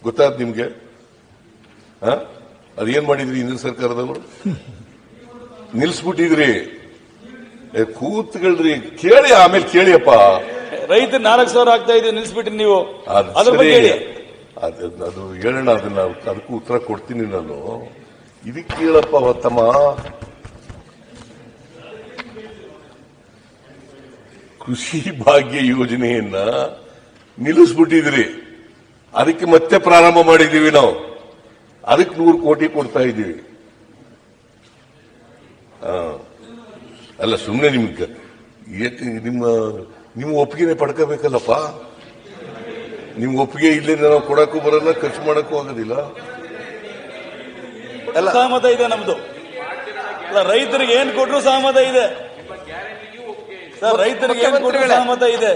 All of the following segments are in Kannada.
ಗೊತ್ತಾದ್ ನಿಮ್ಗೆ? ಅದೇನ್ ಮಾಡಿದ್ರಿ ಹಿಂದಿನ ಸರ್ಕಾರದವರು? ನಿಲ್ಸ್ಬಿಟ್ಟಿದ್ರಿ. ಕೂತ್ಕೊಳ್ರಿ, ಕೇಳಿ, ಆಮೇಲೆ ಕೇಳಿಯಪ್ಪ. ರೈತ 4,000 ಆಗ್ತಾ ಇದೆ, ನಿಲ್ಸ್ಬಿಟ್ರಿ ನೀವು. ಅದ್ರ ಬಗ್ಗೆ ಹೇಳಿ. ಅದು ಹೇಳೋಣ, ಅದನ್ನ ಅದಕ್ಕೂ ಉತ್ತರ ಕೊಡ್ತೀನಿ ನಾನು. ಇದಕ್ಕೆ ಕೇಳಪ್ಪ ತಮ್ಮ. ಕೃಷಿ ಭಾಗ್ಯ ಯೋಜನೆಯನ್ನ ನಿಲ್ಲಿಸ್ಬಿಟ್ಟಿದ್ರಿ. ಅದಕ್ಕೆ ಮತ್ತೆ ಪ್ರಾರಂಭ ಮಾಡಿದೀವಿ ನಾವು. ಅದಕ್ಕೆ 100 ಕೋಟಿ ಕೊಡ್ತಾ ಇದ್ದೀವಿ. ಅಲ್ಲ, ಸುಮ್ಮನೆ ನಿಮ್ಗೆ ನಿಮ್ಮ ಒಪ್ಪಿಗೆನೆ ಪಡ್ಕೋಬೇಕಲ್ಲಪ್ಪ. ನಿಮ್ ಒಪ್ಪಿಗೆ ಇಲ್ಲಿಂದ ನಾವು ಕೊಡಕ್ಕೂ ಬರಲ್ಲ, ಖರ್ಚು ಮಾಡಕ್ಕೂ ಆಗೋದಿಲ್ಲ. ಸಹಮತ ಇದೆ ನಮ್ದು. ರೈತರಿಗೆ ಏನ್ ಕೊಟ್ರು ಸಹಮತ ಇದೆ ಸರ್. ರೈತರಿಗೆ ಏನ್ ಕೊಟ್ರು ಸಹಮತ ಇದೆ,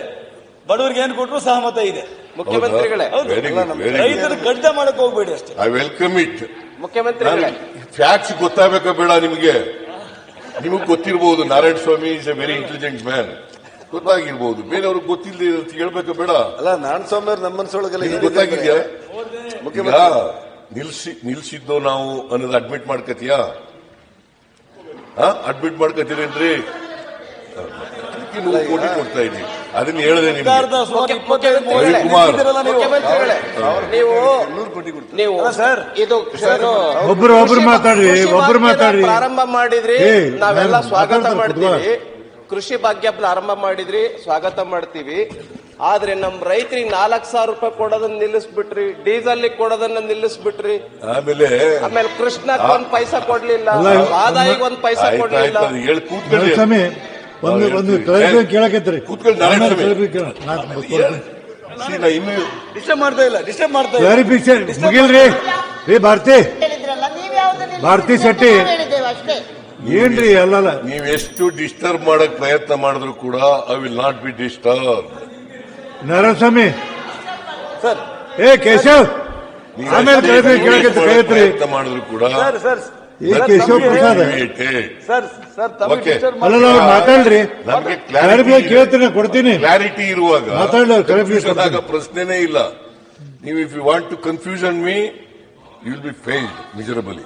ಬಡವರಿಗೆ ಏನ್ ಕೊಟ್ರು ಸಹಮತ ಇದೆ. ಮುಖ್ಯಮಂತ್ರಿಗಳೇ, ರೈತರು ಕಡಿತ ಮಾಡಕ್ ಹೋಗ್ಬೇಡಿ ಅಷ್ಟೇ. I welcome it. ಮುಖ್ಯಮಂತ್ರಿಗಳೇ, ಫ್ಯಾಕ್ಟ್ಸ್ ಗೊತ್ತಾಗಬೇಕಾ ಬೇಡ ನಿಮಗೆ? ನಿಮಗೆ ಗೊತ್ತಿರಬಹುದು, Narayana Swamy is a very intelligent man. ಗೊತ್ತಾಗಿರ್ಬಹುದು, ಬೇರೆಯವ್ರಿಗೆ ಗೊತ್ತಿಲ್ಲದೆ ಹೇಳ್ಬೇಕಾ ಬೇಡ? ಅಲ್ಲ, ನಾರಾಯಣ ಸ್ವಾಮಿ ಅವ್ರ ನಮ್ಮ ಮನಸ್ಸೊಳಗೆಲ್ಲ ಗೊತ್ತಾಗಿದ್ಯಾ? ನಿಲ್ಸಿದ್ದು ನಾವು ಅನ್ನೋದು ಅಡ್ಮಿಟ್ ಮಾಡ್ಕತಿಯಾ? ಅಡ್ಮಿಟ್ ಮಾಡ್ಕತೀರೇನ್ರಿ? 100 ಕೋಟಿ ಕೊಡ್ತಾ ಇದೀವಿ. ಅದನ್ನ ಹೇಳಿದೆ ನಿಮ್ಗೆ. ಮುಖ್ಯಮಂತ್ರಿಗಳೇ, ನೀವು ಸರ್ ಇದು ಒಬ್ರು ಮಾತಾಡ್ರಿ. ಪ್ರಾರಂಭ ಮಾಡಿದ್ರಿ, ನಾವೆಲ್ಲ ಸ್ವಾಗತ ಮಾಡ್ತೀವಿ. ಕೃಷಿ ಭಾಗ್ಯ ಪ್ರಾರಂಭ ಮಾಡಿದ್ರಿ, ಸ್ವಾಗತ ಮಾಡ್ತೀವಿ. ಆದ್ರೆ ನಮ್ ರೈತರಿಗೆ 4,000 ರೂಪಾಯಿ ಕೊಡೋದನ್ನ ನಿಲ್ಲಿಸ್ಬಿಟ್ರಿ, ಡೀಸೆಲ್ ಕೊಡೋದನ್ನ ನಿಲ್ಲಿಸ್ಬಿಟ್ರಿ. ಆಮೇಲೆ ಕೃಷ್ಣಕ್ 1 ಪೈಸಾ ಕೊಡ್ಲಿಲ್ಲ, ಆದಾಯಿಗೆ 1 ಪೈಸಾ ಕೊಡ್ಲಿಲ್ಲ. ಒಂದು ಕೇಳಕತ್ರಿ. ಡಿಸ್ಟರ್ಬ್ ಮಾಡ್ತಾ ಇಲ್ಲ. ಮುಗಿಲ್ರಿ ರೀ ಭಾರತಿ ಶೆಟ್ಟಿ, ಏನ್ರಿ ಅಲ್ಲಲ್ಲ. ನೀವೆಷ್ಟು ಡಿಸ್ಟರ್ಬ್ ಮಾಡಕ್ ಪ್ರಯತ್ನ ಮಾಡಿದ್ರು ಕೂಡ I will not be disturb. Narayanaswamy sir, Keshav, ಆಮೇಲೆ ಪ್ರಯತ್ನ ಮಾಡಿದ್ರು ಕೂಡ ಕೇಶವ್ ಪ್ರಸಾದ್ ಅಲ್ಲ, ಮಾತಾಡ್ರಿ. ನಮಗೆ ಕೇಳ್ತೀನಿ, ಕೊಡ್ತೀನಿ. ಕ್ಲಾರಿಟಿ ಇರುವಾಗ ಮಾತಾಡ ಪ್ರಶ್ನೆನೇ ಇಲ್ಲ. ನೀವು if you want to confusion me, you will be failed ಮಿಸರಬಲಿ.